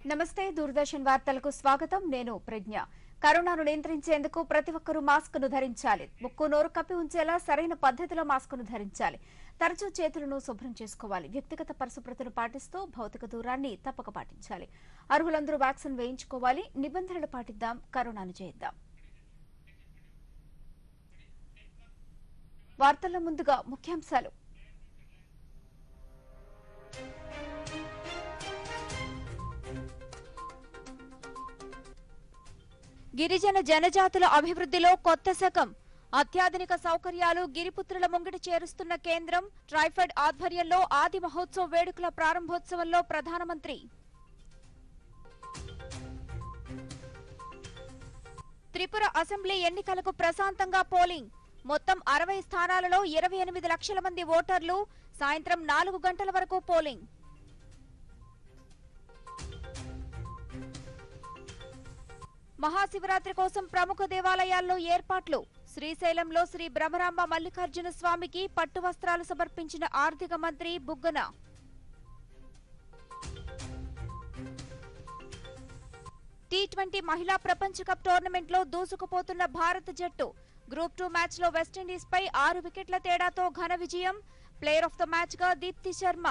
నమస్తే దూరదర్శన్ వార్తలకు స్వాగతం నేను ప్రజ్ఞ కరోనాను నియంత్రించేందుకు ప్రతి ఒక్కరూ మాస్క్ను ధరించాలి ముక్కు నోరు కప్పి ఉంచేలా సరైన పద్ధతిలో మాస్క్ను ధరించాలి తరచూ చేతులను శుభ్రం చేసుకోవాలి వ్యక్తిగత పరిశుభ్రతను పాటిస్తూ భౌతిక దూరాన్ని తప్పక పాటించాలి అర్హులందరూ వ్యాక్సిన్ వేయించుకోవాలి నిబంధనలు పాటిద్దాం కరోనాను జయిద్దాం వార్తల్లో ముందుగా ముఖ్యాంశాలు గిరిజన జనజాతుల అభివృద్ధిలో కొత్త శకం అత్యాధునిక సౌకర్యాలు గిరిపుత్రుల ముంగిటి చేరుస్తున్న కేంద్రం ట్రైఫెడ్ ఆధ్వర్యంలో ఆది మహోత్సవ వేడుకల ప్రారంభోత్సవంలో ప్రధానమంత్రి త్రిపుర అసెంబ్లీ ఎన్నికలకు ప్రశాంతంగా పోలింగ్ మొత్తం 60 స్థానాలలో 28 లక్షల మంది ఓటర్లు సాయంత్రం 4 గంటల వరకు పోలింగ్ మహాశివరాత్రి కోసం ప్రముఖ దేవాలయాల్లో ఏర్పాట్లు శ్రీశైలంలో శ్రీ బ్రహ్మరాంబ మల్లికార్జున స్వామికి పట్టు వస్త్రాలు సమర్పించిన ఆర్థిక మంత్రి బుగ్గన టీ20 మహిళా ప్రపంచ కప్ టోర్నమెంట్ లో దూసుకుపోతున్న భారత జట్టు గ్రూప్ 2 మ్యాచ్ లో వెస్టిండీస్ పై 6 వికెట్ల తేడాతో ఘన విజయం ప్లేయర్ ఆఫ్ ద మ్యాచ్ గా దీప్తి శర్మ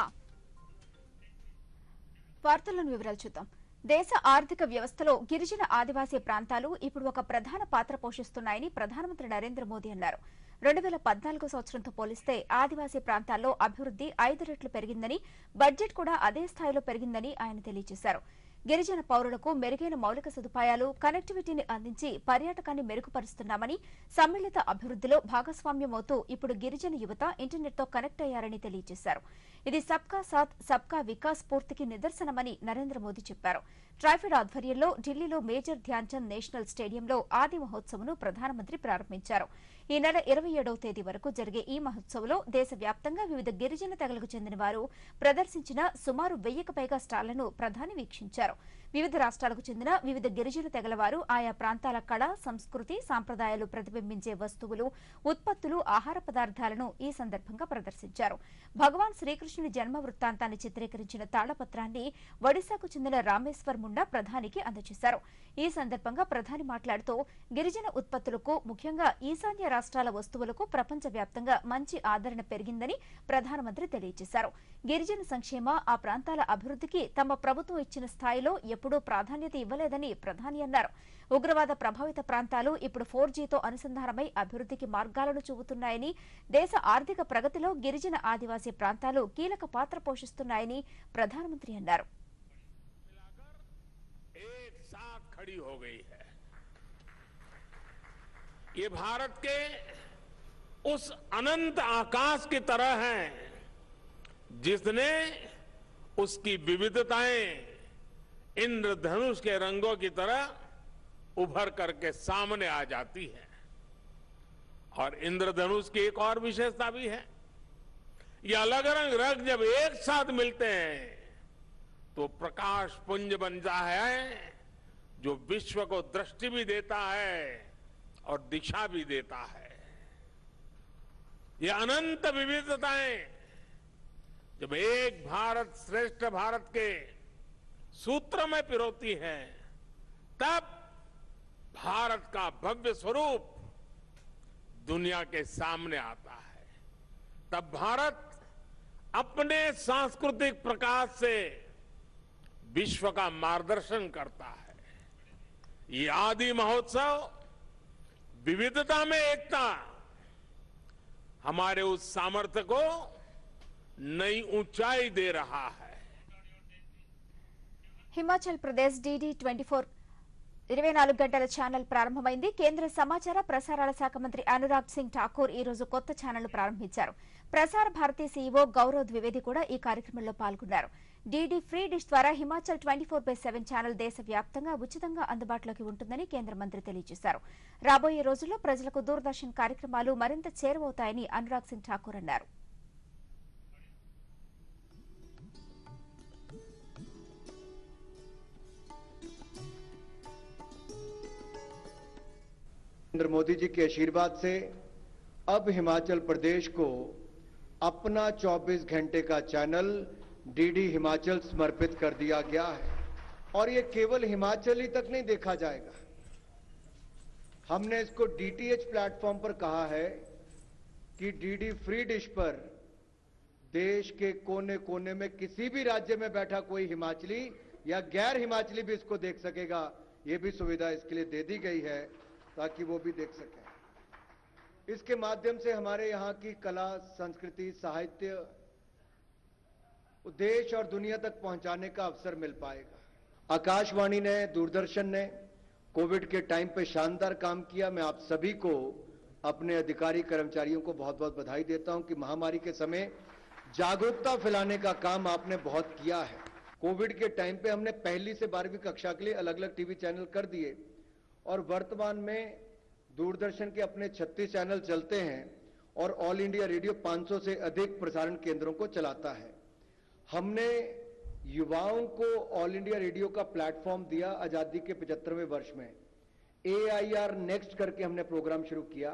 వార్తలను వివరాలు చూద్దాం దేశ ఆర్థిక వ్యవస్థలో గిరిజన ఆదివాసీ ప్రాంతాలు ఇప్పుడు ఒక ప్రధాన పాత్ర పోషిస్తున్నాయని ప్రధానమంత్రి నరేంద్ర మోదీ అన్నారు 2014 సంవత్సరంతో పోలిస్తే ఆదివాసీ ప్రాంతాల్లో అభివృద్ధి 5 రెట్లు పెరిగిందని బడ్జెట్ కూడా అదే స్థాయిలో పెరిగిందని ఆయన తెలియజేశారు గిరిజన పౌరులకు మెరుగైన మౌలిక సదుపాయాలు కనెక్టివిటీని అందించి పర్యాటకాన్ని మెరుగుపరుస్తున్నామని సమ్మిళిత అభివృద్ధిలో భాగస్వామ్యమవుతూ ఇప్పుడు గిరిజన యువత ఇంటర్నెట్తో కనెక్ట్ అయ్యారని తెలియజేశారు ఇది సబ్కా సాథ్ సబ్కా వికాస్ స్ఫూర్తికి నిదర్శనమని నరేంద్ర మోదీ చెప్పారు ట్రైఫెడ్ ఆధ్వర్యంలో ఢిల్లీలో మేజర్ ధ్యాన్ చంద్ నేషనల్ స్టేడియంలో ఆది మహోత్సవ్ను ప్రధానమంత్రి ప్రారంభించారు ఈ నెల 27వ తేదీ వరకు జరిగే ఈ మహోత్సవంలో దేశవ్యాప్తంగా వివిధ గిరిజన తెగలకు చెందిన వారు ప్రదర్శించిన సుమారు 1000కు పైగా స్టాళ్లను ప్రధాని వీక్షించారు వివిధ రాష్ట్రాలకు చెందిన వివిధ గిరిజన తెగల వారు ఆయా ప్రాంతాల కళ సంస్కృతి సంప్రదాయాలు ప్రతిబింబించే వస్తువులు ఉత్పత్తులు ఆహార పదార్థాలను ఈ సందర్భంగా ప్రదర్శించారు భగవాన్ శ్రీకృష్ణుని జన్మ వృత్తాంతాన్ని చిత్రీకరించిన తాళపత్రాన్ని ఒడిశాకు చెందిన రామేశ్వర్ ముండా ప్రధానికి అందజేశారు ఈ సందర్భంగా ప్రధాని మాట్లాడుతూ గిరిజన ఉత్పత్తులకు ముఖ్యంగా ఈశాన్య రాష్ట్రాల వస్తువులకు ప్రపంచవ్యాప్తంగా మంచి ఆదరణ పెరిగిందని ప్రధానమంత్రి తెలియజేశారు గిరిజన సంక్షేమ ఆ ప్రాంతాల అభివృద్ధికి తమ ప్రభుత్వం ఇచ్చిన స్థాయిలో ఎప్పుడూ ప్రాధాన్యత ఇవ్వలేదని ప్రధాని అన్నారు ఉగ్రవాద ప్రభావిత ప్రాంతాలు ఇప్పుడు 4Gతో అనుసంధానమై అభివృద్ధికి మార్గాలను చూపుతున్నాయని దేశ ఆర్థిక ప్రగతిలో గిరిజన ఆదివాసీ ప్రాంతాలు కీలక పాత్ర పోషిస్తున్నాయని ప్రధానమంత్రి అన్నారు खड़ी हो गई है ये भारत के उस अनंत आकाश की तरह है जिसने उसकी विविधताएं इंद्रधनुष के रंगों की तरह उभर करके सामने आ जाती है और इंद्रधनुष की एक और विशेषता भी है ये अलग अलग रंग जब एक साथ मिलते हैं तो प्रकाश पुंज बनता है जो विश्व को दृष्टि भी देता है और दिशा भी देता है ये अनंत विविधताएं जब एक भारत श्रेष्ठ भारत के सूत्र में पिरोती हैं तब भारत का भव्य स्वरूप दुनिया के सामने आता है तब भारत अपने सांस्कृतिक प्रकाश से विश्व का मार्गदर्शन करता है ये आदि महोत्सव विविधता में एकता हमारे उस सामर्थ्य को नई ऊंचाई दे रहा है హిమాచల్ ప్రదేశ్ DD24 24 గంటల ఛానల్ ప్రారంభమైంది కేంద్ర సమాచార ప్రసారాల శాఖ మంత్రి అనురాగ్ సింగ్ ఠాకూర్ ఈ రోజు కొత్త ఛానల్ ప్రారంభించారు ప్రసార భారతి సీఈఓ గౌరవ్ ద్వివేది కూడా ఈ కార్యక్రమంలో పాల్గొన్నారు DD ఫ్రీ డిష్ ద్వారా హిమాచల్ 24/7 ఛానల్ దేశవ్యాప్తంగా ఉచితంగా అందుబాటులోకి ఉంటుందని కేంద్ర మంత్రి తెలియజేశారు రాబోయే రోజుల్లో ప్రజలకు దూరదర్శన్ కార్యక్రమాలు మరింత చేరువవుతాయని అనురాగ్ సింగ్ ఠాకూర్ అన్నారు नरेंद्र मोदी जी के आशीर्वाद से अब हिमाचल प्रदेश को अपना 24 घंटे का चैनल डीडी हिमाचल समर्पित कर दिया गया है। और ये केवल हिमाचल ही तक नहीं देखा जाएगा। हमने इसको डीटीएच प्लेटफॉर्म पर कहा है कि डीडी फ्री डिश पर देश के कोने कोने में किसी भी राज्य में बैठा कोई हिमाचली या गैर हिमाचली भी इसको देख सकेगा। ये भी सुविधा इसके लिए दे दी गई है ताकि वो भी देख सकें। इसके माध्यम से हमारे यहाँ की कला, संस्कृति, साहित्य देश और दुनिया तक पहुंचाने का अवसर मिल पाएगा। आकाशवाणी ने, दूरदर्शन ने कोविड के टाइम पे शानदार काम किया। मैं आप सभी को, अपने अधिकारी कर्मचारियों को बहुत बहुत बधाई देता हूं कि महामारी के समय जागरूकता फैलाने का काम आपने बहुत किया है। कोविड के टाइम पे हमने पहली से 12वीं कक्षा के लिए अलग अलग टीवी चैनल कर दिए और वर्तमान में दूरदर्शन के अपने 36 चैनल चलते हैं और ऑल इंडिया रेडियो 500 से अधिक प्रसारण केंद्रों को चलाता है। हमने युवाओं को ऑल इंडिया रेडियो का प्लेटफॉर्म दिया। आजादी के 75वें वर्ष में AIR नेक्स्ट करके हमने प्रोग्राम शुरू किया।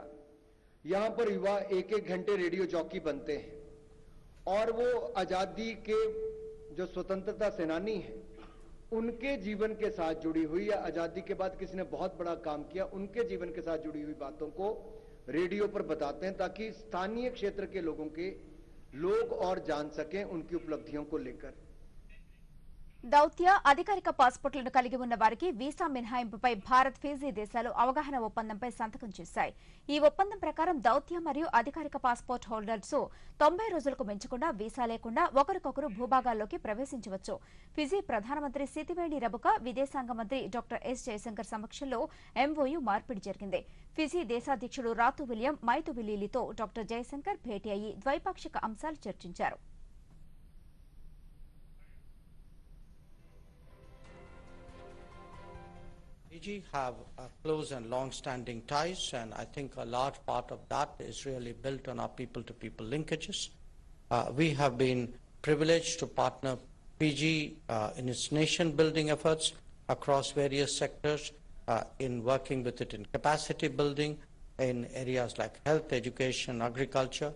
यहां पर युवा एक एक घंटे रेडियो जॉकी बनते हैं और वो आजादी के जो स्वतंत्रता सेनानी हैं उनके जीवन के साथ जुड़ी हुई, या आजादी के बाद किसी ने बहुत बड़ा काम किया उनके जीवन के साथ जुड़ी हुई बातों को रेडियो पर बताते हैं ताकि स्थानीय क्षेत्र के लोग और जान सकें उनकी उपलब्धियों को लेकर। దౌత్య అధికారిక పాస్పోర్టులను కలిగి ఉన్న వారికి వీసా మినహాయింపుపై భారత్, ఫిజీ దేశాలు అవగాహన ఒప్పందంపై సంతకం చేశాయి. ఈ ఒప్పందం ప్రకారం దౌత్య మరియు అధికారిక పాస్పోర్ట్ హోల్డర్స్ 90 రోజులకు మించకుండా వీసా లేకుండా ఒకరికొకరు భూభాగాల్లోకి ప్రవేశించవచ్చు. ఫిజీ ప్రధానమంత్రి సితివేణి రబుక, విదేశాంగ మంత్రి డాక్టర్ ఎస్ జయశంకర్ సమక్షంలో MOU మార్పిడి జరిగింది. ఫిజీ దేశాధ్యక్షుడు రాతు విలియం మైతువిలీలితో డాక్టర్ జయశంకర్ భేటీ అయ్యి ద్వైపాక్షిక అంశాలు చర్చించారు. Fiji have close and long-standing ties, and I think a large part of that is really built on our people-to-people linkages. We have been privileged to partner Fiji in its nation-building efforts across various sectors, in working with it in capacity building in areas like health, education, agriculture.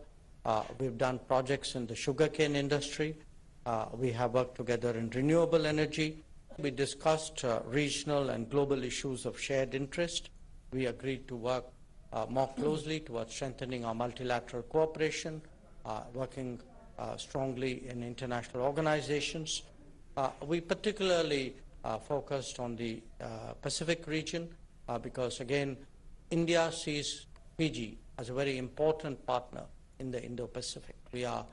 We've done projects in the sugarcane industry. We have worked together in renewable energy. We discussed regional and global issues of shared interest. We agreed to work more closely towards strengthening our multilateral cooperation, working strongly in international organizations. We particularly focused on the Pacific region because, again, India sees Fiji as a very important partner in the Indo-Pacific. We are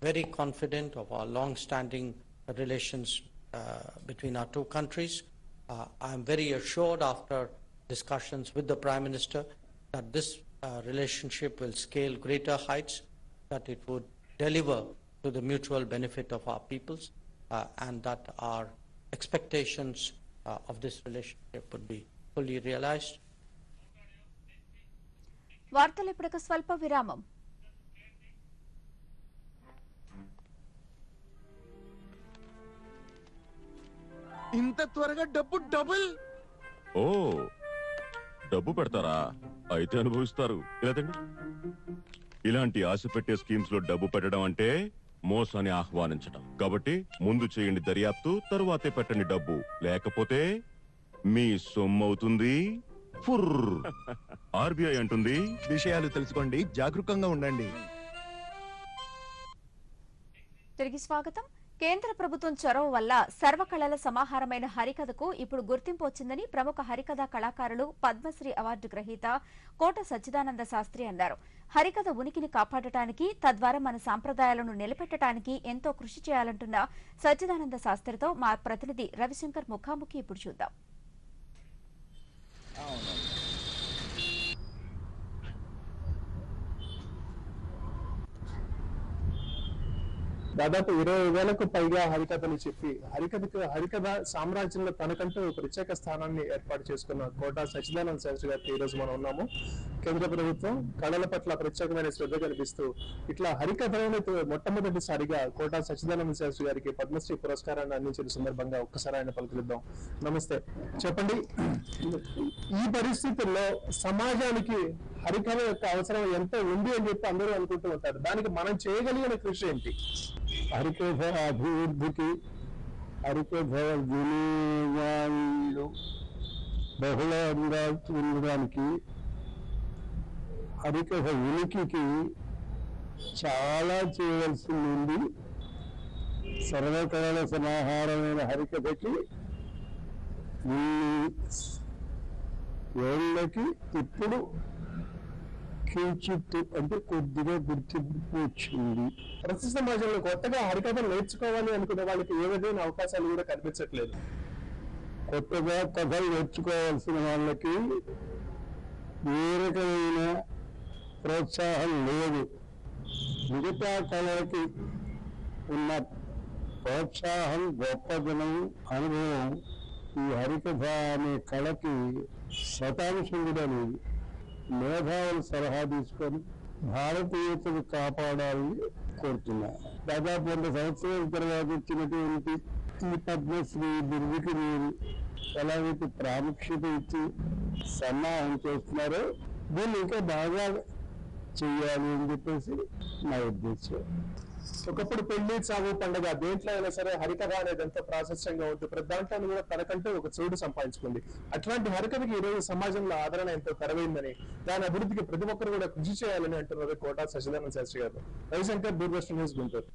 very confident of our long-standing relations between our two countries. I am very assured after discussions with the Prime Minister that this relationship will scale greater heights, that it would deliver to the mutual benefit of our peoples, and that our expectations of this relationship would be fully realized. వార్తలు ఇప్పుడు ఒక స్వల్ప విరామం. ఇంత త్వరగా డబ్బు double. ఓ, డబ్బు పెడతారా? అయితే అనుభవిస్తారు. ఇలాంటి ఆశ పెట్టే స్కీమ్స్ లో డబ్బు పెట్టడం అంటే మోసాన్ని ఆహ్వానించడం. కాబట్టి ముందు చేయండి దర్యాప్తు, తరువాతే పెట్టండి డబ్బు. లేకపోతే మీ సొమ్మవుతుంది. RBI అంటుంది, విషయాలు తెలుసుకోండి, జాగరూకంగా ఉండండి. తిరిగి స్వాగతం. కేంద్ర ప్రభుత్వం చొరవ వల్ల సర్వకళల సమాహారమైన హరికథకు ఇప్పుడు గుర్తింపు వచ్చిందని ప్రముఖ హరికథా కళాకారులు, పద్మశ్రీ అవార్డు గ్రహీత కోట సచ్చిదానంద శాస్త్రి అన్నారు. హరికథ ఉనికిని కాపాడటానికి, తద్వారా మన సాంప్రదాయాలను నిలబెట్టడానికి ఎంతో కృషి చేయాలంటున్న సచ్చిదానంద శాస్త్రితో మా ప్రతినిధి రవిశంకర్ ముఖాముఖి ఇప్పుడు చూద్దాం. దాదాపు 20,000కు పైగా హరికథలు చెప్పి హరికథ సామ్రాజ్యంలో తనకంటూ ప్రత్యేక స్థానాన్ని ఏర్పాటు చేసుకున్న కోట సచ్చిదానంద శాస్త్రి గారికి ఈ రోజు మనం ఉన్నాము. కేంద్ర ప్రభుత్వం కళల పట్ల ప్రత్యేకమైన శ్రద్ధ కనిపిస్తూ ఇట్లా హరికథలోనే మొట్టమొదటిసారిగా కోట సచ్చిదానంద శాస్త్రి గారికి పద్మశ్రీ పురస్కారాన్ని అందించిన సందర్భంగా ఒక్కసారి ఆయన పలుకులిద్దాం. నమస్తే, చెప్పండి, ఈ పరిస్థితుల్లో సమాజానికి హరికథ యొక్క అవసరం ఎంత ఉంది అని చెప్పి అందరూ అనుకుంటూ ఉంటారు. దానికి మనం చేయగలిగిన కృషి ఏంటి? హరికథ అభివృద్ధికి హరికథ వినియోగాలు బహుళంగా ఉండడానికి హరికథ ఉనికికి చాలా చేయవలసి ఉంది. సర్వకళల సమాహారమైన హరికథకి ఏళ్ళకి ఇప్పుడు కించిత్ అంటే కొద్దిగా గుర్తింపు వచ్చింది. ప్రతి సమాజంలో కొత్తగా హరికథలు నేర్చుకోవాలి అనుకునే వాళ్ళకి ఏ విధమైన అవకాశాలు కూడా కనిపించట్లేదు. కొత్తగా కథలు నేర్చుకోవాల్సిన వాళ్ళకి ఏ రకమైన ప్రోత్సాహం లేదు. మిగతా కళలకి ఉన్న ప్రోత్సాహం, గొప్పదనం, అనుభవం ఈ హరికథ అనే కళకి శతాంశం కూడా లేదు. మేధావులు సలహా తీసుకొని భారతీయతను కాపాడాలని కోరుతున్నా. దాదాపు 100 సంవత్సరాల తర్వాత వచ్చినటువంటి ఈ పద్మశ్రీ బిరుదుకి మీరు ఎలాగైతే ప్రాముఖ్యత ఇచ్చి సన్నాహం చేస్తున్నారో దీన్ని ఇంకా బాగా చెయ్యాలి అని చెప్పేసి నా ఉద్దేశం. ఒకప్పుడు పెళ్లి, చావు, పండుగ దేంట్లో అయినా సరే హరికథ అనేది ఎంతో ప్రాశస్యంగా ఉంటుంది. ప్రతి దాంట్లో కూడా తనకంటూ ఒక చోటు సంపాదించుకుంది. అట్లాంటి హరికథకి ఈ రోజు సమాజంలో ఆదరణ ఎంతో కరువైందని, దాని అభివృద్ధికి ప్రతి ఒక్కరు కూడా కృషి చేయాలని అంటున్నారు కోటా సచిదానంద శాస్త్రి గారు. రవిశంకర్, దూరదర్శన్ న్యూస్, గుంటూరు.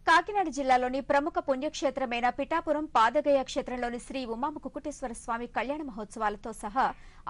కాకినాడ జిల్లాలోని ప్రముఖ పుణ్యక్షేత్రమైన పిఠాపురం పాదగయ క్షేత్రంలోని శ్రీ ఉమా కుకుటేశ్వర స్వామి కళ్యాణ మహోత్సవాలతో సహా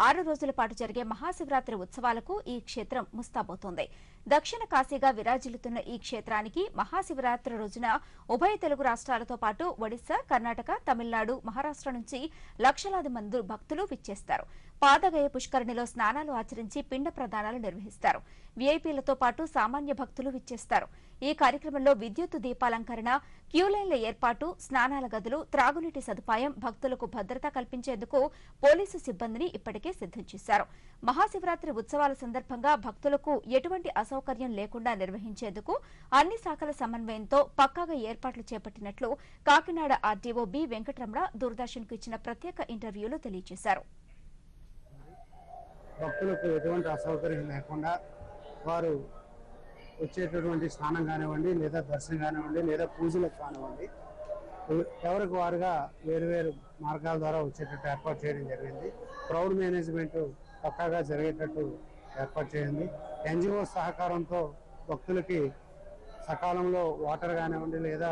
6 రోజుల పాటు జరిగే మహాశివరాత్రి ఉత్సవాలకు ఈ క్షేత్రం ముస్తాబోతోంది. దక్షిణ కాశీగా విరాజిల్లుతున్న ఈ క్షేత్రానికి మహాశివరాత్రి రోజున ఉభయ తెలుగు రాష్ట్రాలతో పాటు ఒడిశా, కర్ణాటక, తమిళనాడు, మహారాష్ట్ర నుంచి లక్షలాది మంది భక్తులు విచ్చేస్తారు. పాదగయ పుష్కరిణిలో స్నానాలు ఆచరించి పిండ ప్రదానాలు నిర్వహిస్తారు. వీఐపీలతో పాటు సామాన్య భక్తులు విచ్చేస్తారు. ఈ కార్యక్రమంలో విద్యుత్ దీపాలంకరణ, క్యూలైన్ల ఏర్పాటు, స్నానాల గదులు, త్రాగునీటి సదుపాయం, భక్తులకు భద్రత కల్పించేందుకు పోలీసు సిబ్బందిని ఇప్పటికే సిద్దం చేశారు. మహాశివరాత్రి ఉత్సవాల సందర్భంగా భక్తులకు ఎటువంటి అసౌకర్యం లేకుండా నిర్వహించేందుకు అన్ని శాఖల సమన్వయంతో పక్కాగా ఏర్పాట్లు చేపట్టినట్లు కాకినాడ ఆర్డీఓ బి వెంకటరమణ దూరదర్శన్కు ఇచ్చిన ప్రత్యేక ఇంటర్వ్యూలో తెలియజేశారు. భక్తులకు ఎటువంటి అసౌకర్యం లేకుండా వారు వచ్చేటటువంటి స్నానం కానివ్వండి, లేదా దర్శనం కానివ్వండి, లేదా పూజలకు కానివ్వండి, ఎవరికి వారుగా వేరువేరు మార్గాల ద్వారా వచ్చేటట్టు ఏర్పాటు చేయడం జరిగింది. క్రౌడ్ మేనేజ్మెంట్ పక్కాగా జరిగేటట్టు ఏర్పాటు చేయండి. ఎన్జిఓ సహకారంతో భక్తులకి సకాలంలో వాటర్ కానివ్వండి, లేదా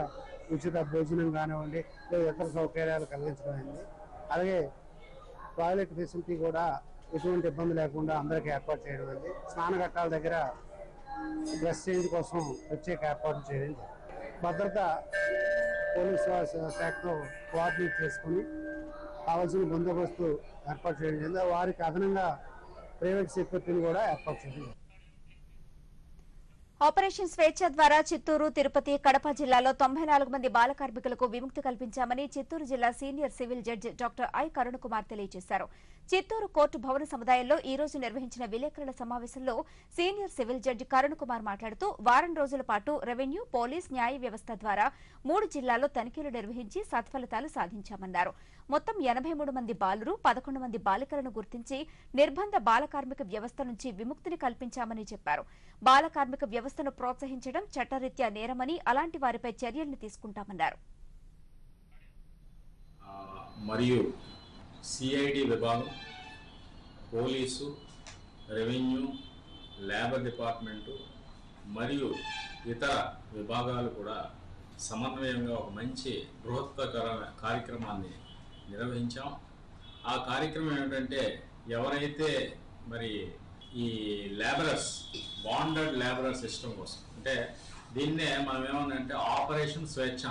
ఉచిత భోజనం కానివ్వండి, లేదా ఇతర సౌకర్యాలు కలిగించడం. అలాగే టాయిలెట్ ఫెసిలిటీ కూడా ఎటువంటి ఇబ్బంది లేకుండా అందరికీ ఏర్పాటు చేయడం అయింది. స్నానఘట్టాల దగ్గర డ్రెస్ చేంజ్ కోసం ప్రత్యేక ఏర్పాటు చేయడం. భద్రత పోలీసు శాఖతో కోఆర్డినేట్ చేసుకుని కావాల్సిన బందోబస్తు ఏర్పాటు చేయడం జరిగింది. వారికి అదనంగా ప్రైవేట్ సెక్యూరిటీని కూడా ఏర్పాటు చేయడం. ఆపరేషన్ స్వేచ్ఛ ద్వారా చిత్తూరు, తిరుపతి, కడప జిల్లాలో 94 మంది బాల కార్మికులకు విముక్తి కల్పించామని చిత్తూరు జిల్లా senior civil judge doctor I Karun Kumar తెలియజేశారు. చిత్తూరు కోర్టు భవన సముదాయంలో ఈ రోజు నిర్వహించిన విలేకరుల సమావేశంలో senior civil judge Karun Kumar మాట్లాడుతూ వారం రోజుల పాటు రెవెన్యూ, పోలీస్, న్యాయ వ్యవస్థ ద్వారా 3 జిల్లాల్లో తనిఖీలు నిర్వహించి సత్ఫలితాలు సాధించామన్నారు. మొత్తం 83 మంది బాలురు, 11 మంది బాలికలను గుర్తించి నిర్బంధ బాల కార్మిక వ్యవస్థ నుంచి విముక్తిని కల్పించామని చెప్పారు. బాల కార్మిక వ్యవస్థను ప్రోత్సహించడం చట్టరీత్యా నేరమని, అలాంటి వారిపై చర్యల్ని తీసుకుంటామన్నారు. మరియు సిఐడి విభాగం, పోలీసు, రెవెన్యూ, లేబర్ డిపార్ట్మెంటు మరియు ఇతర విభాగాలు కూడా సమన్వయంగా ఒక మంచి బృహత్తర కార్యక్రమాన్ని నిర్వహించాం. ఆ కార్యక్రమం ఏమిటంటే, ఎవరైతే మరి ఈ లేబరర్స్, బాండెడ్ లేబరర్ సిస్టమ్ కోసం, అంటే దీన్నే మనం ఏమన్నంటే ఆపరేషన్ స్వేచ్ఛ.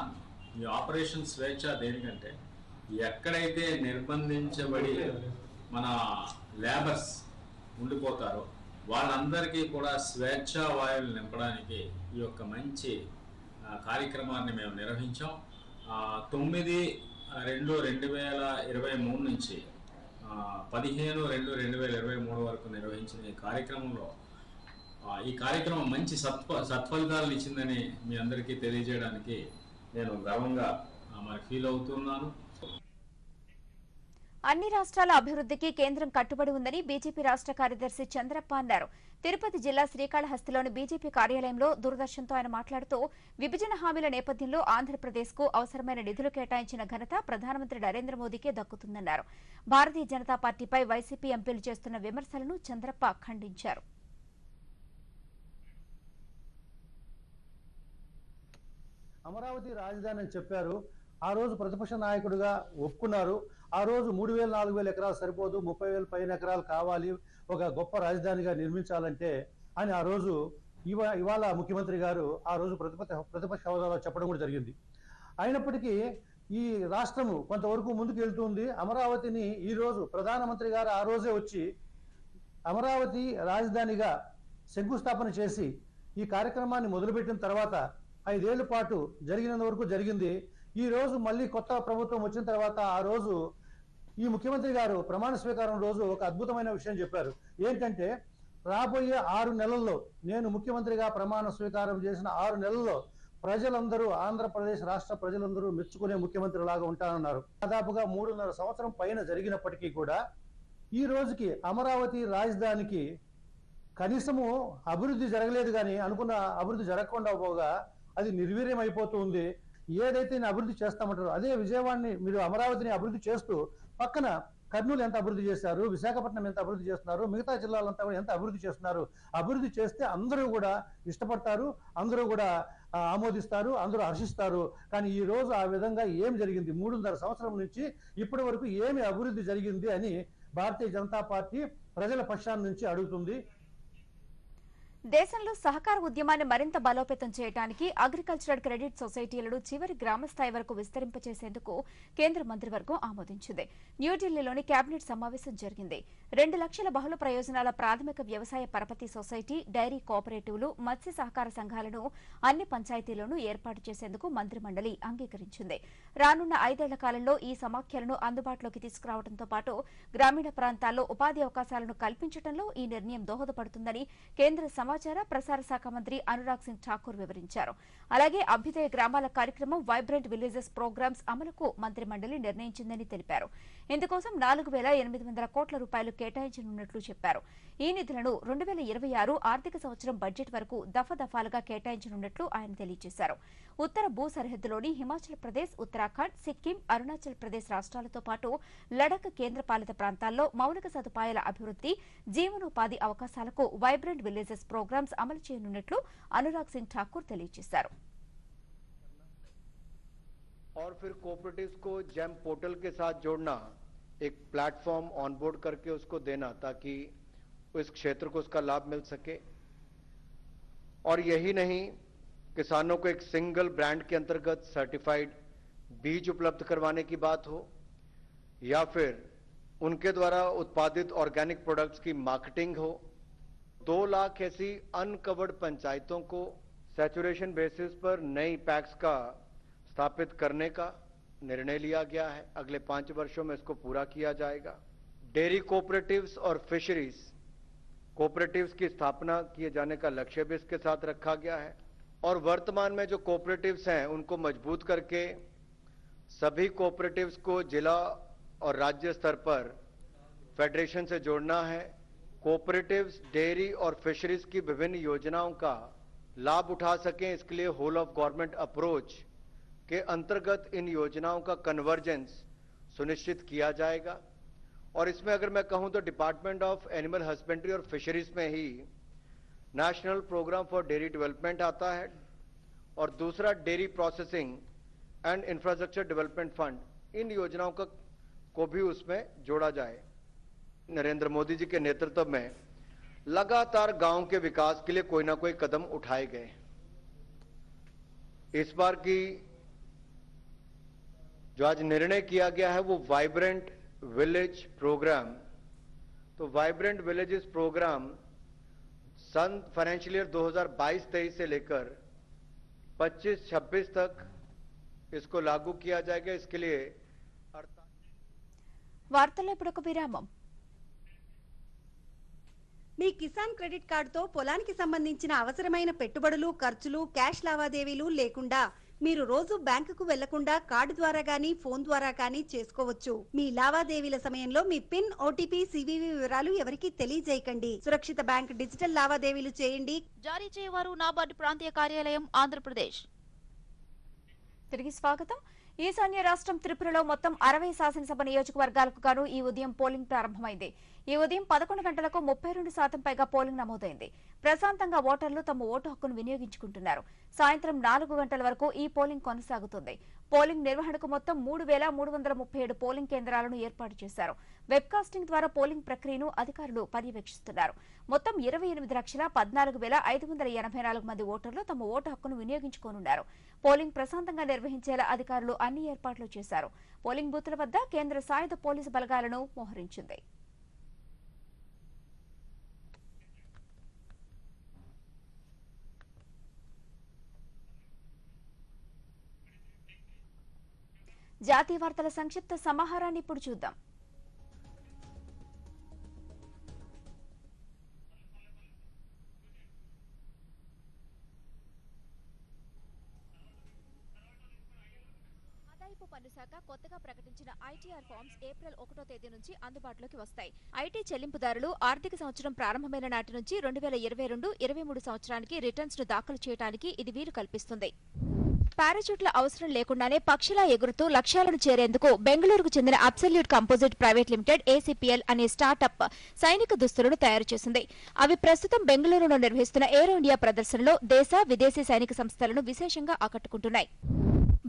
ఈ ఆపరేషన్ స్వేచ్ఛ దేనికంటే, ఎక్కడైతే నిర్బంధించబడి మన లేబర్స్ ఉండిపోతారో వాళ్ళందరికీ కూడా స్వేచ్ఛా వాయువులు నింపడానికి ఈ యొక్క మంచి కార్యక్రమాన్ని మేము నిర్వహించాం. 9/2/2023 నుంచి 15/2/2023 వరకు నిర్వహించిన ఈ కార్యక్రమంలో ఈ కార్యక్రమం మంచి సత్ఫలితాలను ఇచ్చిందని మీ అందరికీ తెలియజేయడానికి నేను గర్వంగా మరి ఫీల్ అవుతున్నాను. అన్ని రాష్ట్రాల అభివృద్ధికి కేంద్రం కట్టుబడి ఉందని బీజేపీ రాష్ట్ర కార్యదర్శి చంద్రప్ప అన్నారు. తిరుపతి జిల్లా శ్రీకాళహస్తిలోని బీజేపీ కార్యాలయంలో దూరదర్శన్తో ఆయన మాట్లాడుతూ విభజన హామీల నేపథ్యంలో ఆంధ్రప్రదేశ్కు అవసరమైన నిధులు కేటాయించిన ఘనత ప్రధానమంత్రి నరేంద్ర మోదీకే దక్కుతుందన్నారు. భారతీయ జనతా పార్టీపై వైసీపీ ఎంపీలు చేస్తున్న విమర్శలను చంద్రప్ప ఖండించారు. అమరావతి రాజధాని అని చెప్పారు. ఆ రోజు ప్రతిపక్ష నాయకుడిగా ఒప్పుకున్నారు. ఆ రోజు 3,000 4,000 ఎకరాలు సరిపోదు, 30,000 పైన ఎకరాలు కావాలి ఒక గొప్ప రాజధానిగా నిర్మించాలంటే అని ఆ రోజు ఇవాళ ముఖ్యమంత్రి గారు ఆ రోజు ప్రతిపక్ష హోదాలో చెప్పడం కూడా జరిగింది. అయినప్పటికీ ఈ రాష్ట్రము కొంతవరకు ముందుకు వెళ్తుంది. అమరావతిని ఈ రోజు ప్రధానమంత్రి గారు ఆ రోజే వచ్చి అమరావతి రాజధానిగా శంకుస్థాపన చేసి ఈ కార్యక్రమాన్ని మొదలుపెట్టిన తర్వాత 5 ఏళ్ల పాటు జరిగినంత వరకు జరిగింది. ఈ రోజు మళ్ళీ కొత్త ప్రభుత్వం వచ్చిన తర్వాత ఆ రోజు ఈ ముఖ్యమంత్రి గారు ప్రమాణ స్వీకారం రోజు ఒక అద్భుతమైన విషయం చెప్పారు. ఏంటంటే రాబోయే 6 నెలల్లో నేను ముఖ్యమంత్రిగా ప్రమాణ స్వీకారం చేసిన 6 నెలల్లో ప్రజలందరూ ఆంధ్రప్రదేశ్ రాష్ట్ర ప్రజలందరూ మెచ్చుకునే ముఖ్యమంత్రి లాగా ఉంటానన్నారు. దాదాపుగా 3.5 సంవత్సరం పైన జరిగినప్పటికీ కూడా ఈ రోజుకి అమరావతి రాజధానికి కనీసము అభివృద్ధి జరగలేదు. కానీ అనుకున్న అభివృద్ధి జరగకుండా పోగా అది నిర్వీర్యం అయిపోతుంది. ఏదైతే అభివృద్ధి చేస్తామంటారో అదే విజయవాడని మీరు అమరావతిని అభివృద్ధి చేస్తూ పక్కన కర్నూలు ఎంత అభివృద్ధి చేశారు, విశాఖపట్నం ఎంత అభివృద్ధి చేస్తున్నారు, మిగతా జిల్లాలంతా కూడా ఎంత అభివృద్ధి చేస్తున్నారు. అభివృద్ధి చేస్తే అందరూ కూడా ఇష్టపడతారు, అందరూ కూడా ఆమోదిస్తారు, అందరూ హర్షిస్తారు. కానీ ఈ రోజు ఆ విధంగా ఏం జరిగింది? 3.5 సంవత్సరం నుంచి ఇప్పటి వరకు ఏమి అభివృద్ధి జరిగింది అని భారతీయ జనతా పార్టీ ప్రజల పక్షాన నుంచి అడుగుతుంది. దేశంలో సహకార ఉద్యమాన్ని మరింత బలోపేతం చేయడానికి అగ్రికల్చరల్ క్రెడిట్ సొసైటీలను చివరి గ్రామస్థాయి వరకు విస్తరింపచేసేందుకు కేంద్ర మంత్రివర్గం ఆమోదించింది. న్యూఢిల్లీలోని కేబినెట్ సమావేశం జరిగింది. 2 లక్షల బహుళ ప్రయోజనాల ప్రాథమిక వ్యవసాయ పరపతి సొసైటీ, డైరీ కోఆపరేటివ్లు, మత్స్య సహకార సంఘాలను అన్ని పంచాయతీల్లోనూ ఏర్పాటు చేసేందుకు మంత్రిమండలి అంగీకరించింది. రానున్న 5 ఏళ్ల కాలంలో ఈ సమాఖ్యలను అందుబాటులోకి తీసుకురావడంతో పాటు గ్రామీణ ప్రాంతాల్లో ఉపాధి అవకాశాలను కల్పించడంలో ఈ నిర్ణయం దోహదపడుతుందని కేంద్ర సమాచార ప్రసార శాఖ మంత్రి అనురాగ్ సింగ్ ఠాకూర్ వివరించారు. అలాగే అభ్యుదయ గ్రామాల కార్యక్రమం వైబ్రెంట్ విలేజెస్ ప్రోగ్రామ్స్ అమలుకు మంత్రిమండలి నిర్ణయించిందని తెలిపారు. ఇందుకోసం 4,800 కోట్ల రూపాయలు కేటాయించనున్నట్లు చెప్పారు. ఈ నిధులను 2026 ఆర్థిక సంవత్సరం బడ్జెట్ వరకు దఫాదఫాలుగా కేటాయించనున్నట్లు ఆయన తెలియజేశారు. ఉత్తర భూ సరిహద్దులోని హిమాచల్ ప్రదేశ్, ఉత్తరాఖండ్, సిక్కిం, అరుణాచల్ ప్రదేశ్ రాష్ట్రాలతో పాటు లడఖ్ కేంద్రపాలిత ప్రాంతాల్లో మౌలిక సదుపాయాల అభివృద్ధి, జీవనోపాధి అవకాశాలకు వైబ్రెంట్ విలేజెస్ ప్రోగ్రామ్స్ అమలు చేయనున్నట్లు అనురాగ్ సింగ్ ఠాకూర్ తెలియజేశారు. और फिर कोऑपरेटिव्स को जेम पोर्टल के साथ जोड़ना, एक प्लेटफॉर्म ऑनबोर्ड करके उसको देना ताकि इस क्षेत्र को उसका लाभ मिल सके। और यही नहीं, किसानों को एक सिंगल ब्रांड के अंतर्गत सर्टिफाइड बीज उपलब्ध करवाने की बात हो या फिर उनके द्वारा उत्पादित ऑर्गेनिक प्रोडक्ट्स की मार्केटिंग हो। 2 लाख ऐसी अनकवर्ड पंचायतों को सैचुरेशन बेसिस पर नई पैक्स का स्थापित करने का निर्णय लिया गया है। अगले 5 वर्षों में इसको पूरा किया जाएगा। डेयरी कोऑपरेटिव्स और फिशरीज कोऑपरेटिव्स की स्थापना किए जाने का लक्ष्य भी इसके साथ रखा गया है। और वर्तमान में जो कोऑपरेटिव्स हैं उनको मजबूत करके सभी कोऑपरेटिव्स को जिला और राज्य स्तर पर फेडरेशन से जोड़ना है। कोऑपरेटिव्स डेयरी और फिशरीज की विभिन्न योजनाओं का लाभ उठा सकें, इसके लिए होल ऑफ गवर्नमेंट अप्रोच के अंतर्गत इन योजनाओं का कन्वर्जेंस सुनिश्चित किया जाएगा। और इसमें अगर मैं कहूं तो डिपार्टमेंट ऑफ एनिमल हस्बेंड्री और फिशरीज में ही national programme for dairy development आता है और दूसरा dairy processing and infrastructure development fund, इन योजनाओं को भी उसमें जोड़ा जाए। नरेंद्र मोदी जी के नेतृत्व में लगातार गांव के विकास के लिए कोई ना कोई कदम उठाए गए। इस बार की जो आज निर्णय किया गया है वो वाइब्रेंट विलेज प्रोग्राम। तो वाइब्रेंट विलेजेस प्रोग्राम सन फाइनेंशियल ईयर 2022-23 से लेकर 25-26 तक इसको लागू किया जाएगा। इसके लिए వార్తల్లో ఇప్పుడు ఒక విరామం. మీ కిసాన్ క్రెడిట్ కార్డుతో పొలానికి సంబంధించిన అవసరమైన పెట్టుబడులు, ఖర్చులు, క్యాష్ లావాదేవీలు లేకుండా మీరు రోజు బ్యాంకుకు వెళ్లకుండా కార్డు ద్వారా గానీ ఫోన్ ద్వారా గానీ చేసుకోవచ్చు. మీ లావాదేవీల సమయంలో మీ పిన్, ఓటీపీ, సివివి వివరాలు ఎవరికీ తెలియజేయకండి. సురక్షిత బ్యాంక్ డిజిటల్ లావాదేవీలు చేయండి. జారీ చేయవారు నాబార్డు ప్రాంతీయ కార్యాలయం, ఆంధ్రప్రదేశ్. తిరిగి స్వాగతం. ఈశాన్య రాష్ట్రం త్రిపురలో మొత్తం 60 శాసనసభ నియోజకవర్గాలకు గాను ఈ ఉదయం పోలింగ్ ప్రారంభమైంది. ఈ ఉదయం 11 గంటలకు 32% పైగా పోలింగ్ నమోదైంది. ప్రశాంతంగా ఓటర్లు తమ ఓటు హక్కును వినియోగించుకుంటున్నారు. సాయంత్రం 4 గంటల వరకు ఈ పోలింగ్ కొనసాగుతుంది. పోలింగ్ నిర్వహణకు మొత్తం 3,337 పోలింగ్ కేంద్రాలను ఏర్పాటు చేశారు. వెబ్కాస్టింగ్ ద్వారా పోలింగ్ ప్రక్రియను అధికారులు పర్యవేక్షిస్తున్నారు. మొత్తం 28,14,584 మంది ఓటర్లు తమ ఓటు హక్కును వినియోగించుకోనున్నారు. పోలింగ్ ప్రశాంతంగా నిర్వహించేలా అధికారులు అన్ని ఏర్పాట్లు చేశారు. పోలింగ్ బూత్ల వద్ద కేంద్ర సాయుధ పోలీసు బలగాలను మోహరించింది. జాతీయ వార్తల సంక్షిప్త సమాహారాన్ని ఇప్పుడు చూద్దాం. ఆదాయపు పన్ను శాఖ కొత్తగా ప్రకటించిన ఐటీఆర్ ఫార్మ్స్ ఏప్రిల్ 1వ తేదీ నుంచి అందుబాటులోకి వస్తాయి. ఐటీ చెల్లింపుదారులు ఆర్థిక సంవత్సరం ప్రారంభమైన నాటి నుంచి 2022-23 సంవత్సరానికి రిటర్న్స్ ను దాఖలు చేయడానికి ఇది వీలు కల్పిస్తుంది. పారాచూట్ల అవసరం లేకుండానే పక్షిలా ఎగురుతూ లక్ష్యాలను చేరేందుకు బెంగళూరుకు చెందిన అబ్సల్యూట్ కంపోజిట్ ప్రైవేట్ లిమిటెడ్ ఏసీపీఎల్ అనే స్టార్టప్ సైనిక దుస్తులను తయారు చేసింది. అవి ప్రస్తుతం బెంగళూరులో నిర్వహిస్తున్న ఏరో ఇండియా ప్రదర్శనలో దేశ, విదేశీ సైనిక సంస్థలను విశేషంగా ఆకట్టుకుంటున్నాయి.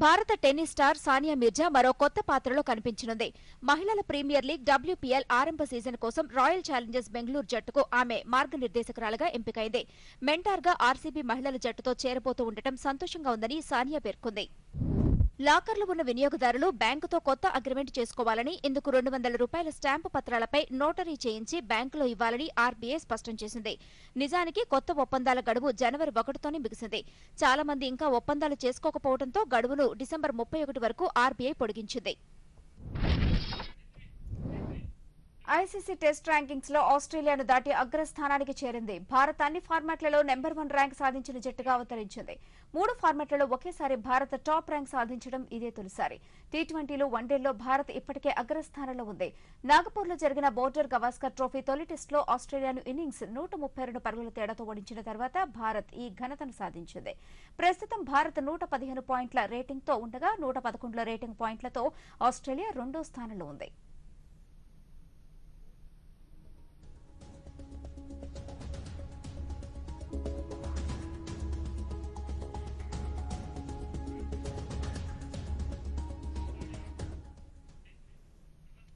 భారత టెన్నిస్ స్టార్ సానియా మీర్జా మరో కొత్త పాత్రలో కనిపించనుంది. మహిళల ప్రీమియర్ లీగ్ WPL ఆరంభ సీజన్ కోసం రాయల్ ఛాలెంజర్స్ బెంగళూరు జట్టుకు ఆమె మార్గనిర్దేశకురాలుగా ఎంపికైంది. మెంటార్గా ఆర్సీబీ మహిళల జట్టుతో చేరబోతూ ఉండటం సంతోషంగా ఉందని సానియా పేర్కొంది. లాకర్లు ఉన్న వినియోగదారులు బ్యాంకుతో కొత్త అగ్రిమెంట్ చేసుకోవాలని, ఇందుకు ₹200 స్టాంపు పత్రాలపై నోటరీ చేయించి బ్యాంకులో ఇవ్వాలని ఆర్బీఐ స్పష్టం చేసింది. నిజానికి కొత్త ఒప్పందాల గడువు జనవరి 1తోనే ముగిసింది. చాలా మంది ఇంకా ఒప్పందాలు చేసుకోకపోవడంతో గడువును డిసెంబర్ 31 వరకు ఆర్బీఐ పొడిగించింది. ఐసీసీ టెస్ట్ ర్యాంకింగ్స్ లో ఆస్ట్రేలియాను దాటి అగ్రస్థానానికి చేరింది. భారత్ అన్ని ఫార్మాట్లలో నెంబర్ 1 ర్యాంక్ సాధించిన జట్టుగా అవతరించింది. 3 ఫార్మాట్లలో ఒకేసారి భారత్ టాప్ ర్యాంక్ సాధించడం ఇదే తొలిసారి. టీ20లు, వన్డేల్లో భారత్ ఇప్పటికే అగ్రస్థానంలో ఉంది. నాగపూర్లో జరిగిన బోర్డర్ గవాస్కర్ ట్రోఫీ తొలి టెస్టులో ఆస్ట్రేలియాను ఇన్నింగ్స్ 132 పరుగుల తేడాతో ఓడించిన తర్వాత భారత్ ఈ ఘనతను సాధించింది. ప్రస్తుతం భారత్ 115 పాయింట్ల రేటింగ్తో ఉండగా 111 రేటింగ్ పాయింట్లతో ఆస్ట్రేలియా 2వ స్థానంలో ఉంది.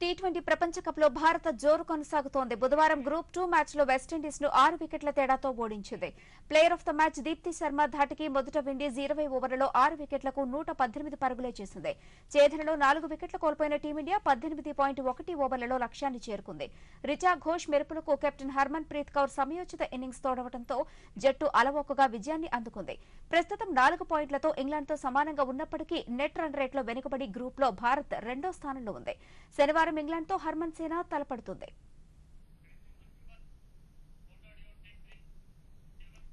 టీ20 ప్రపంచ కప్ లో భారత జోరు కొనసాగుతోంది. బుధవారం గ్రూప్ 2 మ్యాచ్ లో వెస్టిండీస్ ను 6 వికెట్ల తేడాతో ఓడించింది. Player of the match Deepti Sharma ధాటికి మొదట విండీస్ 20 ఓవర్లలో 6 వికెట్లకు 118 పరుగులే చేసింది. ఛేదనలో 4 వికెట్లు కోల్పోయిన టీమిండియా 18.1 ఓవర్లలో లక్ష్యాన్ని చేరుకుంది. రిచా ఘోష్ మెరుపులకు కెప్టెన్ హర్మన్ ప్రీత్ కౌర్ సమయోచిత ఇన్నింగ్స్ తోడవడంతో జట్టు అలవోకగా విజయాన్ని అందుకుంది. ప్రస్తుతం 4 పాయింట్లతో ఇంగ్లాండ్తో సమానంగా ఉన్నప్పటికీ నెట్ రన్ రేట్లో వెనుకబడి గ్రూప్ లో భారత్ 2వ స్థానంలో ఉంది. శనివారం ఇంగ్లాండ్తో హర్మన్ సేన తలపడుతుంది.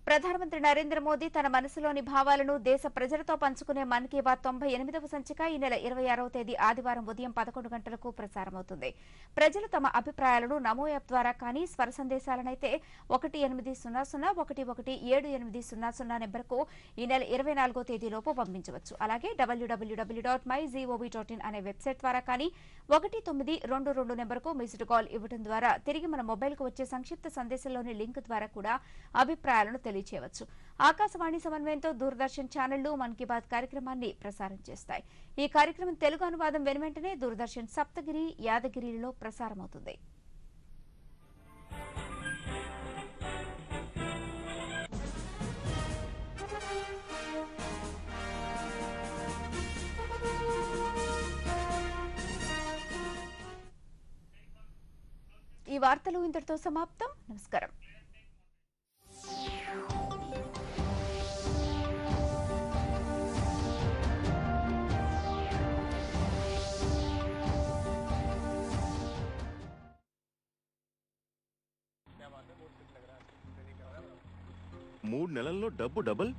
ప్రధానమంత్రి నరేంద్ర మోదీ తన మనసులోని భావాలను దేశ ప్రజలతో పంచుకునే మన్ కీ బాత్ 98వ సంచిక ఈ నెల 26వ తేదీ ఆదివారం ఉదయం 11 గంటలకు ప్రసారమవుతుంది. ప్రజలు తమ అభిప్రాయాలను నమో యాప్ ద్వారా కానీ, స్వర సందేశాలనైతే 1800117800 నెంబర్కు ఈ నెల 24వ తేదీలోపు పంపించవచ్చు. అలాగే www.mygov.in అనే వెబ్సైట్ ద్వారా కానీ 1922 నెంబర్కు మిస్డ్ కాల్ ఇవ్వడం ద్వారా తిరిగి మన మొబైల్కు వచ్చే సంక్షిప్త సందేశంలోని లింక్ ద్వారా కూడా అభిప్రాయాలను తెలియచేయవచ్చు. ఆకాశవాణి సమన్వయంతో దూరదర్శన్ ఛానళ్లు మన్ కీ బాత్ కార్యక్రమాన్ని ప్రసారం చేస్తాయి. ఈ కార్యక్రమం తెలుగు అనువాదం వెనువెంటనే దూరదర్శన్ సప్తగిరి, యాదగిరిలో ప్రసారమవుతుంది. ఈ వార్తలు ఇంతటితో సమాప్తం. నమస్కారం. మూడు నెలల్లో డబ్బు డబుల్